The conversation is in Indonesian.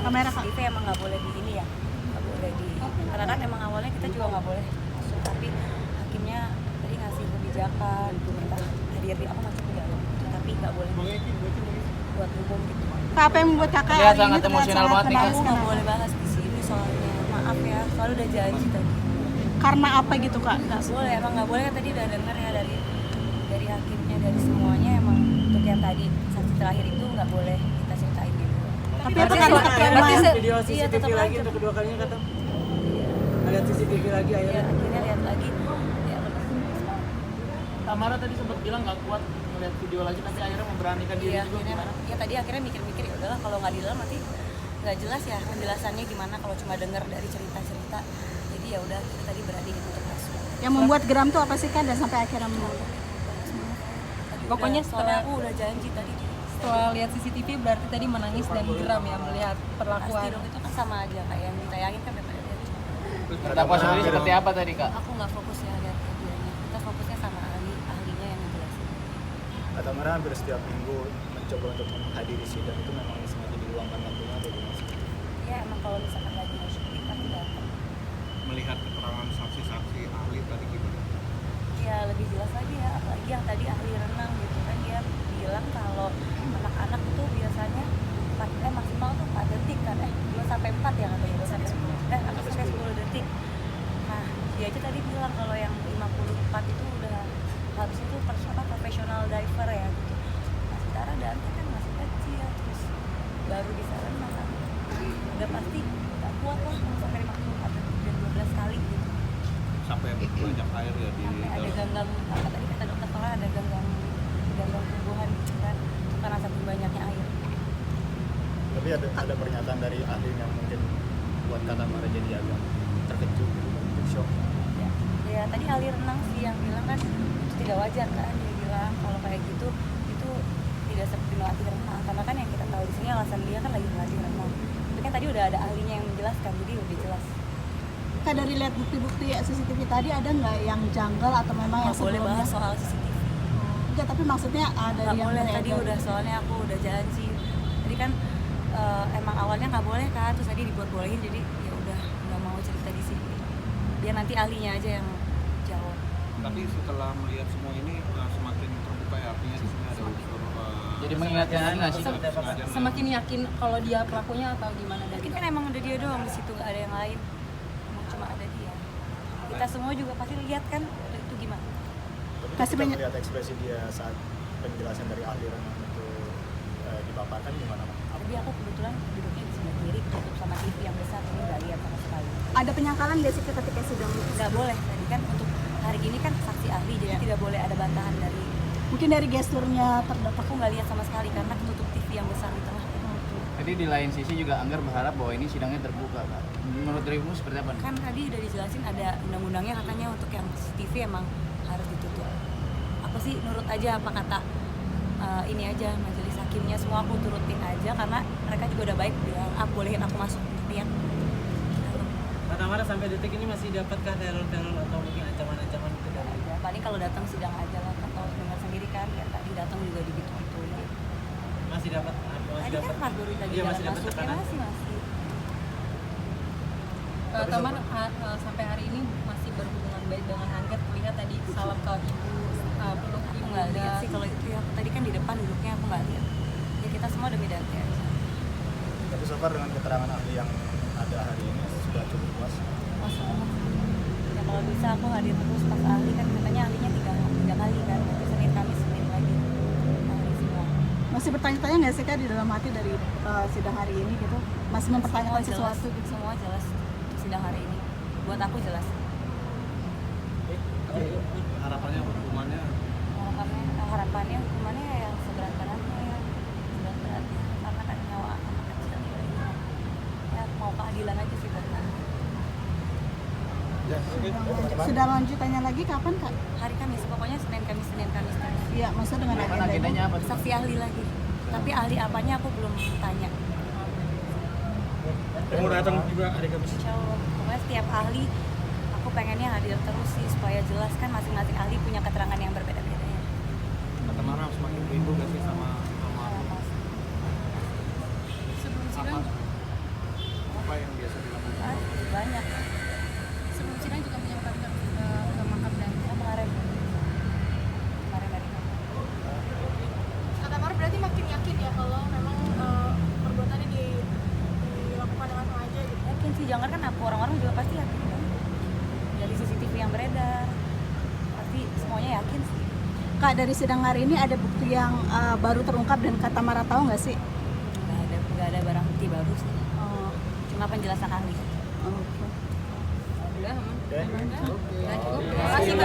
kamera CCTV emang nggak boleh di ini ya, nggak boleh di, karena kan emang awalnya kita juga nggak boleh masuk, tapi hakimnya tadi ngasih kebijakan gitu, kita hadir di, aku masuk ke dalam gitu, tapi nggak boleh buat umum gitu. Apa yang membuat kakak Ya, hari sangat ini emosional banget nih, Aku nggak boleh bahas di sini soalnya, maaf ya, soalnya udah janji tadi. Karena apa gitu kak? Nggak boleh, emang nggak boleh kan, tadi udah denger ya dari hakimnya, dari semuanya, emang untuk yang tadi saksi terakhir itu nggak boleh kita ceritain gitu. Tapi apa karena kakak video iya, CCTV tetap lagi aja. untuk kedua kalinya kata lihat CCTV lagi Ya, akhirnya. akhirnya lihat lagi ya. Tamara tadi sempat bilang nggak kuat melihat video lagi, tapi akhirnya memberanikan diri Iya, juga akhirnya, gimana? ya tadi akhirnya mikir-mikir, ya udahlah kalau nggak di dalam nanti nggak jelas ya penjelasannya gimana kalau cuma denger dari cerita-cerita. Jadi ya udah, kita tadi berani untuk masuk. yang membuat geram tuh apa sih kak dan sampai akhirnya Pokoknya soalnya setelah- aku udah janji tadi. Setelah lihat CCTV berarti tadi menangis dan geram ya melihat Pasti perlakuan. dong, itu kan sama aja kayak yang ditayangin kan daripada lihat. Terdakwa sendiri seperti apa tadi kak? Aku nggak fokus ya lihat videonya, kita fokusnya sama ahlinya yang ngejelasin. Kata Mara hampir setiap minggu mencoba untuk menghadiri sidang, itu memang sengaja diluangkan waktunya atau gimana sih? Ya emang kalau misalkan lagi mau syuting pasti datang. Melihat keterangan saksi-saksi ahli tadi gimana? Ya lebih jelas lagi ya, apalagi yang tadi ahli renang gitu kan, dia bilang kalau anak-anak itu biasanya maksimal tuh 4 detik kan, 2 sampai 4 ya katanya, 2 sampai 10 sampai 10 detik. Nah dia aja tadi bilang kalau yang 54 itu udah harusnya tuh profesional diver ya gitu. Nah sementara Dante kan masih kecil, terus baru bisa renang kan, udah pasti gak kuat lah sampai 54 detik dan 12 kali gitu. Sampai banyak air ya di Sampai ada dalam. ganggang, apa tadi kata dokter soalnya ada ganggang tumbuhan gitu kan, itu karena saking banyaknya air. Tapi ada pernyataan dari ahli yang mungkin buat Kata Mara jadi agak terkejut, shock. Ya tadi ahli renang sih yang bilang kan itu tidak wajar kan, dia bilang kalau kayak gitu itu tidak seperti melatih renang, karena kan yang kita tahu di sini alasan dia kan lagi melatih renang. Tapi kan tadi udah ada ahlinya yang menjelaskan, jadi lebih jelas. kak dari lihat bukti-bukti CCTV tadi ada nggak yang janggal atau memang yang Nggak boleh sebelumnya? bahas soal CCTV. Enggak, tapi maksudnya ada Nggak yang boleh beredar. tadi udah, soalnya aku udah janji. Tadi kan emang awalnya nggak boleh kan, terus tadi dibuat-bolehin, jadi ya udah nggak mau cerita di sini. Biar nanti ahlinya aja yang jawab. Tapi setelah melihat semua ini semakin terbuka ya, artinya di sini ada unsur Jadi mengingatkan lagi nggak sih? kesengajaan. Semakin yakin kalau dia pelakunya atau gimana dari Mungkin kan emang ada dia doang di situ, nggak ada yang lain. Emang cuma ada dia. Kita semua juga pasti lihat kan itu gimana. Tapi Kasih kita banyak- melihat ekspresi dia saat penjelasan dari ahli renang itu dipaparkan gimana? Tadi aku kebetulan duduknya di sebelah kiri, tutup sama TV yang besar, ini nggak lihat sama sekali. Ada penyangkalan nggak sih Kak, ketika sidang itu? Nggak boleh tadi kan, untuk hari ini kan saksi ahli, jadi tidak boleh ada bantahan dari. Mungkin dari gesturnya terdakwa. Aku nggak lihat sama sekali karena ketutup TV yang besar di tengah. Jadi di lain sisi juga Angger berharap bahwa ini sidangnya terbuka kak. Menurut dirimu seperti apa? Kan tadi udah dijelasin ada undang-undangnya, katanya untuk yang TV emang harus ditutup. Aku sih nurut aja apa kata ini aja majelis hakimnya, semua aku turutin aja karena mereka juga udah baik bilang bolehin aku masuk lihat. Kata Mara sampai detik ini masih dapatkah teror-teror atau mungkin ancaman-ancaman itu dari Ya, paling kalau datang sidang aja lah, atau dengar sendiri kan, ya tadi datang juga digitu-gitu. masih dapat Tadi kan Mas Duri tadi Iya, jalan masih dapat masuk, ya tekanan. masih. Taman sampai hari ini masih berhubungan baik dengan Angger, terlihat tadi salam ke ibu, peluk Aku ibu. nggak lihat sih kalau itu ya, tadi kan di depan duduknya aku nggak lihat. Ya kita semua demi Dante aja. Tapi so far dengan keterangan ahli yang ada hari ini sudah cukup puas. Masuk. Ya kalau bisa aku hadir terus pas ahli kan, katanya ahlinya tiga kali kan, Senin Kamis Senin lagi. Ahli semua. Masih bertanya-tanya nggak sih Kak di dalam hati dari sidang hari ini gitu? Masih mempertanyakan Semua jelas, sesuatu gitu? semua jelas untuk sidang hari ini. Buat aku jelas. Harapannya hukumannya Harapannya hukumannya yang seberat-beratnya ya, seberat-beratnya, karena kan nyawa anak kecil ya mau keadilan aja sih buat aku. Sudah lanjutannya lagi kapan Kak? Hari Kamis, pokoknya Senin Kamis terus. Iya, maksudnya dengan agenda Agendanya apa tuh? Saksi ahli lagi, tapi ahli apanya aku belum tanya. mau datang juga hari Kamis. Insya Allah, pokoknya setiap ahli aku pengennya hadir terus sih, supaya jelas kan masing-masing ahli punya keterangan yang berbeda-beda ya. Kata Mara semakin rindu gak sih sama Apa? Sebelum sidang Kak, dari sidang hari ini ada bukti yang baru terungkap dan Kak Tamara tahu nggak sih? Nggak ada barang bukti baru sih, Oh, cuma penjelasan ahli. oke. Udah, aman. Oke. Udah cukup. Terima kasih, Kak.